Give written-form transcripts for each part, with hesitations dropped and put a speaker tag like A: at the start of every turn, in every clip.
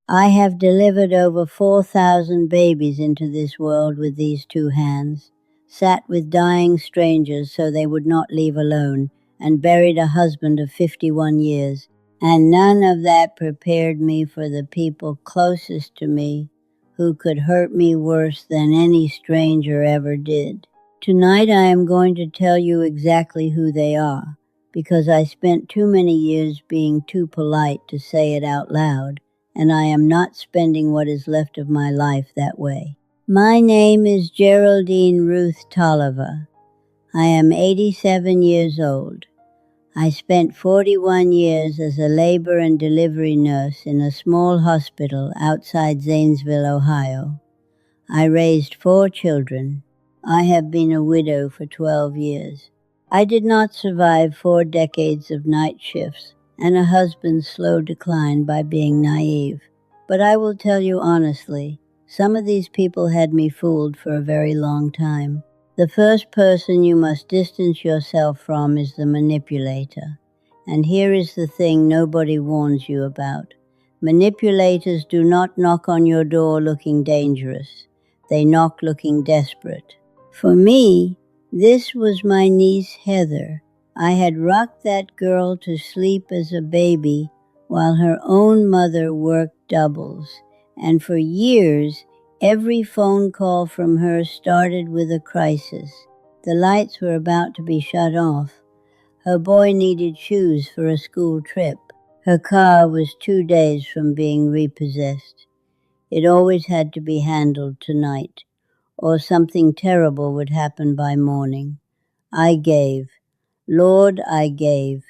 A: I have delivered over 4,000 babies into this world with these two hands, sat with dying strangers so they would not leave alone, and buried a husband of 51 years. And none of that prepared me for the people closest to me who could hurt me worse than any stranger ever did. Tonight I am going to tell you exactly who they are, because I spent too many years being too polite to say it out loud, and I am not spending what is left of my life that way. My name is Geraldine Ruth Tolliver. I am 87 years old. I spent 41 years as a labor and delivery nurse in a small hospital outside Zanesville, Ohio. I raised 4 children. I have been a widow for 12 years. I did not survive 4 decades of night shifts and a husband's slow decline by being naive. But I will tell you honestly, some of these people had me fooled for a very long time. The first person you must distance yourself from is the manipulator. And here is the thing nobody warns you about. Manipulators do not knock on your door looking dangerous. They knock looking desperate. For me, this was my niece Heather. I had rocked that girl to sleep as a baby while her own mother worked doubles. And for years, every phone call from her started with a crisis. The lights were about to be shut off. Her boy needed shoes for a school trip. Her car was 2 days from being repossessed. It always had to be handled tonight, or something terrible would happen by morning. I gave. Lord, I gave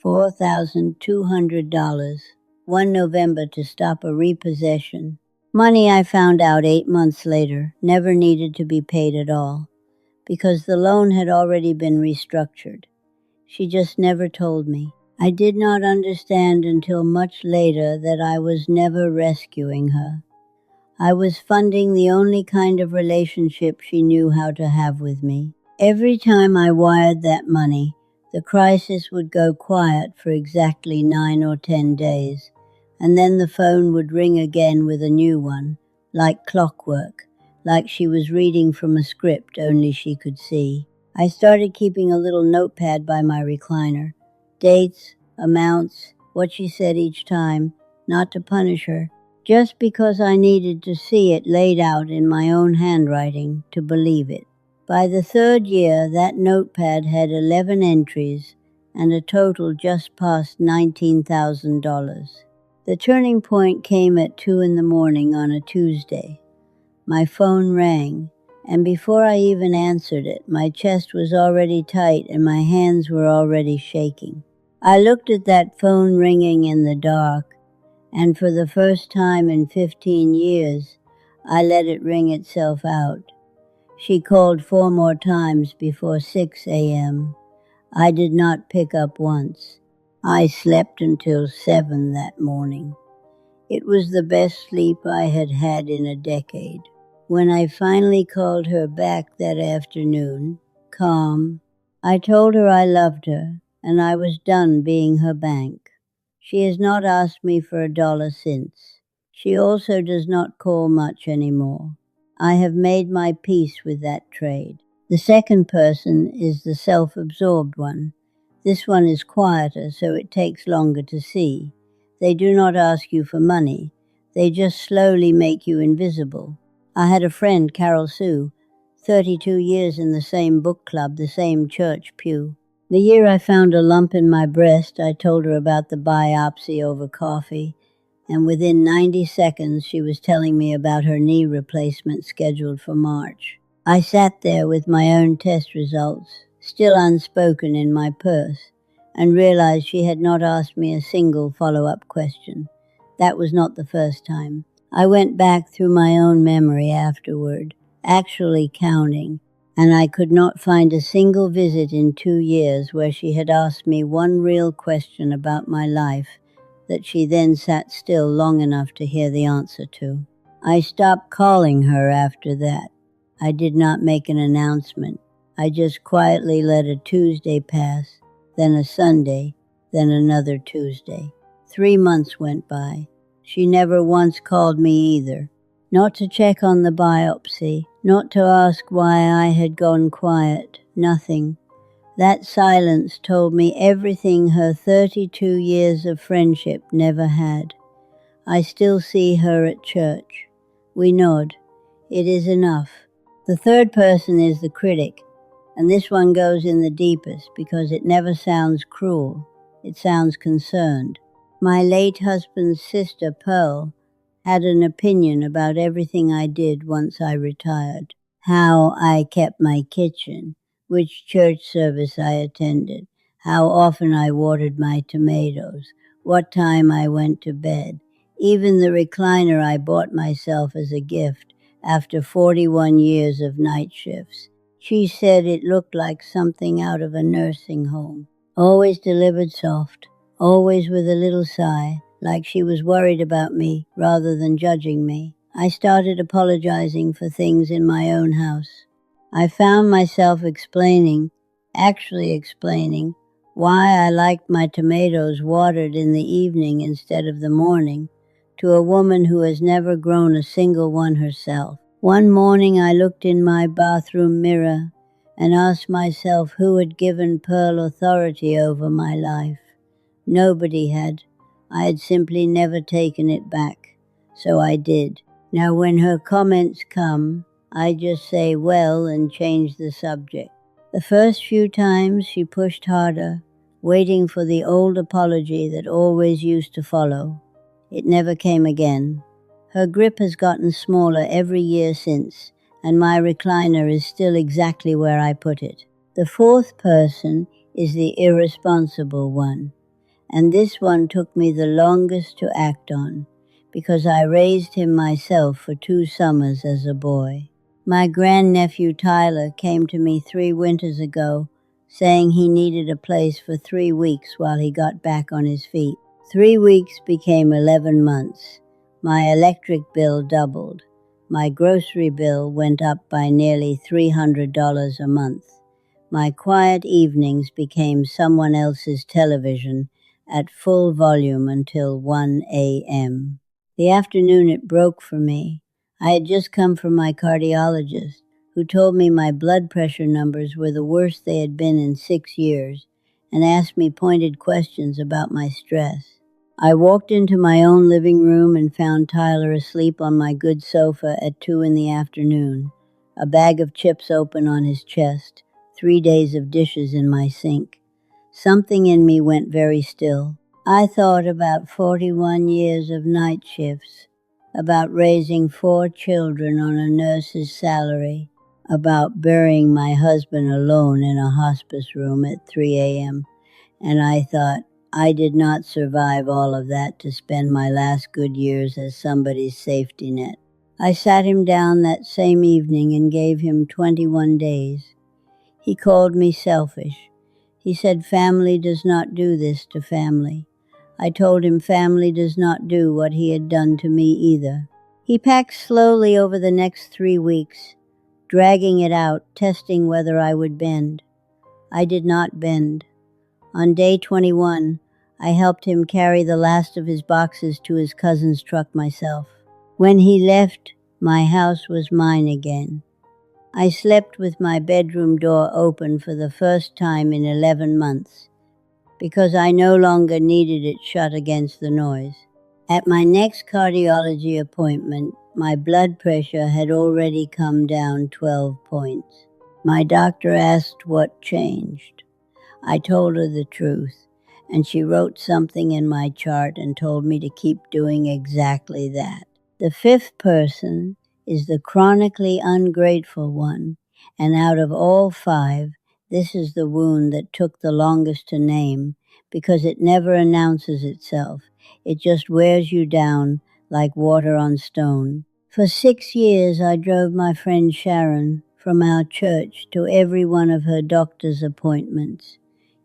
A: $4,200 one November to stop a repossession. Money I found out 8 months later never needed to be paid at all, because the loan had already been restructured. She just never told me. I did not understand until much later that I was never rescuing her. I was funding the only kind of relationship she knew how to have with me. Every time I wired that money, the crisis would go quiet for exactly 9 or 10 days, and then the phone would ring again with a new one, like clockwork, like she was reading from a script only she could see. I started keeping a little notepad by my recliner. Dates, amounts, what she said each time, not to punish her, just because I needed to see it laid out in my own handwriting to believe it. By the 3rd year, that notepad had 11 entries and a total just past $19,000. The turning point came at 2 in the morning on a Tuesday. My phone rang, and before I even answered it, my chest was already tight and my hands were already shaking. I looked at that phone ringing in the dark, and for the first time in 15 years, I let it ring itself out. She called 4 more times before 6 a.m. I did not pick up once. I slept until 7 that morning. It was the best sleep I had had in a decade. When I finally called her back that afternoon, calm, I told her I loved her and I was done being her bank. She has not asked me for a dollar since. She also does not call much anymore. I have made my peace with that trade. The second person is the self-absorbed one. This one is quieter, so it takes longer to see. They do not ask you for money. They just slowly make you invisible. I had a friend, Carol Sue, 32 years in the same book club, the same church pew. The year I found a lump in my breast, I told her about the biopsy over coffee, and within 90 seconds she was telling me about her knee replacement scheduled for March. I sat there with my own test results, still unspoken in my purse, and realized she had not asked me a single follow-up question. That was not the first time. I went back through my own memory afterward, actually counting, and I could not find a single visit in 2 years where she had asked me one real question about my life that she then sat still long enough to hear the answer to. I stopped calling her after that. I did not make an announcement. I just quietly let a Tuesday pass, then a Sunday, then another Tuesday. 3 months went by. She never once called me either. Not to check on the biopsy, not to ask why I had gone quiet, nothing. That silence told me everything her 32 years of friendship never had. I still see her at church. We nod. It is enough. The third person is the critic, and this one goes in the deepest because it never sounds cruel. It sounds concerned. My late husband's sister, Pearl, had an opinion about everything I did once I retired. How I kept my kitchen, which church service I attended, how often I watered my tomatoes, what time I went to bed, even the recliner I bought myself as a gift after 41 years of night shifts. She said it looked like something out of a nursing home. Always delivered soft, always with a little sigh, like she was worried about me rather than judging me. I started apologizing for things in my own house. I found myself actually explaining, why I liked my tomatoes watered in the evening instead of the morning, to a woman who has never grown a single one herself. One morning I looked in my bathroom mirror and asked myself who had given Pearl authority over my life. Nobody had. I had simply never taken it back. So I did. Now when her comments come, I just say well and change the subject. The first few times she pushed harder, waiting for the old apology that always used to follow. It never came again. Her grip has gotten smaller every year since, and my recliner is still exactly where I put it. The fourth person is the irresponsible one, and this one took me the longest to act on, because I raised him myself for 2 summers as a boy. My grandnephew Tyler came to me 3 winters ago, saying he needed a place for 3 weeks while he got back on his feet. 3 weeks became 11 months. My electric bill doubled. My grocery bill went up by nearly $300 a month. My quiet evenings became someone else's television at full volume until 1 a.m. The afternoon it broke for me. I had just come from my cardiologist, who told me my blood pressure numbers were the worst they had been in 6 years, and asked me pointed questions about my stress. I walked into my own living room and found Tyler asleep on my good sofa at 2 in the afternoon, a bag of chips open on his chest, 3 days of dishes in my sink. Something in me went very still. I thought about 41 years of night shifts, about raising 4 children on a nurse's salary, about burying my husband alone in a hospice room at 3 a.m., and I thought, I did not survive all of that to spend my last good years as somebody's safety net. I sat him down that same evening and gave him 21 days. He called me selfish. He said family does not do this to family. I told him family does not do what he had done to me either. He packed slowly over the next 3 weeks, dragging it out, testing whether I would bend. I did not bend. On day 21, I helped him carry the last of his boxes to his cousin's truck myself. When he left, my house was mine again. I slept with my bedroom door open for the first time in 11 months, because I no longer needed it shut against the noise. At my next cardiology appointment, my blood pressure had already come down 12 points. My doctor asked what changed. I told her the truth, and she wrote something in my chart and told me to keep doing exactly that. The fifth person is the chronically ungrateful one, and out of all 5, this is the wound that took the longest to name, because it never announces itself. It just wears you down like water on stone. For 6 years I drove my friend Sharon from our church to every one of her doctor's appointments.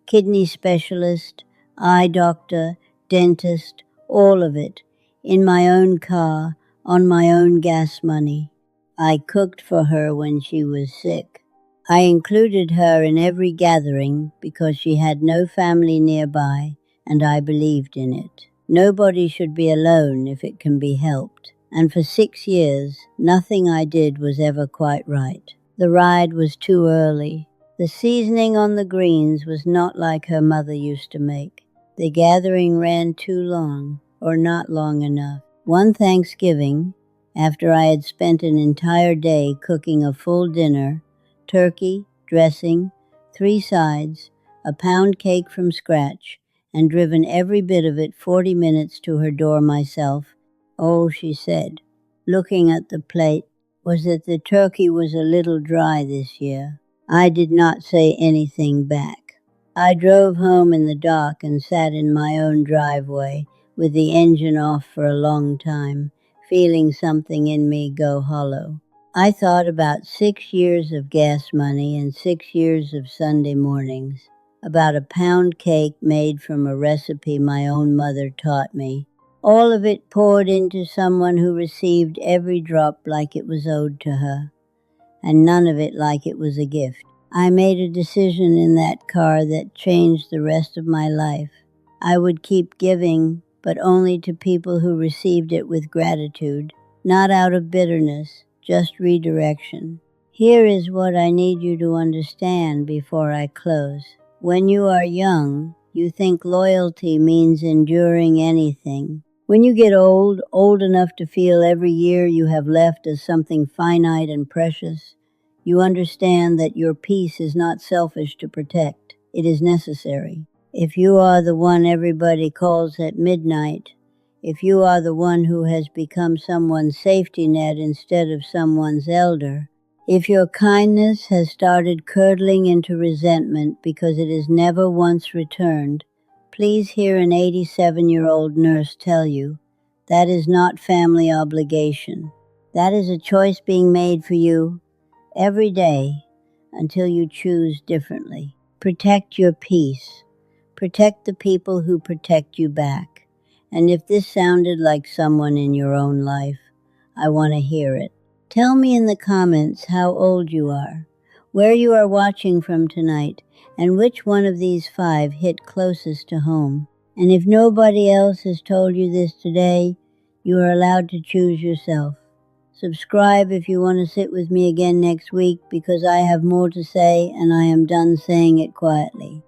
A: Kidney specialist, eye doctor, dentist, all of it, in my own car, on my own gas money. I cooked for her when she was sick. I included her in every gathering because she had no family nearby, and I believed in it. Nobody should be alone if it can be helped. And for 6 years, nothing I did was ever quite right. The ride was too early. The seasoning on the greens was not like her mother used to make. The gathering ran too long, or not long enough. One Thanksgiving, after I had spent an entire day cooking a full dinner, turkey, dressing, 3 sides, a pound cake from scratch, and driven every bit of it 40 minutes to her door myself, all she said, looking at the plate, was that the turkey was a little dry this year. I did not say anything back. I drove home in the dark and sat in my own driveway with the engine off for a long time, feeling something in me go hollow. I thought about 6 years of gas money and 6 years of Sunday mornings, about a pound cake made from a recipe my own mother taught me, all of it poured into someone who received every drop like it was owed to her, and none of it like it was a gift. I made a decision in that car that changed the rest of my life. I would keep giving, but only to people who received it with gratitude, not out of bitterness, just redirection. Here is what I need you to understand before I close. When you are young, you think loyalty means enduring anything. When you get old enough to feel every year you have left as something finite and precious, you understand that your peace is not selfish to protect. It is necessary. If you are the one everybody calls at midnight, if you are the one who has become someone's safety net instead of someone's elder, if your kindness has started curdling into resentment because it is never once returned, please hear an 87-year-old nurse tell you, that is not family obligation. That is a choice being made for you every day until you choose differently. Protect your peace. Protect the people who protect you back. And if this sounded like someone in your own life, I want to hear it. Tell me in the comments how old you are, where you are watching from tonight, and which one of these 5 hit closest to home. And if nobody else has told you this today, you are allowed to choose yourself. Subscribe if you want to sit with me again next week, because I have more to say and I am done saying it quietly.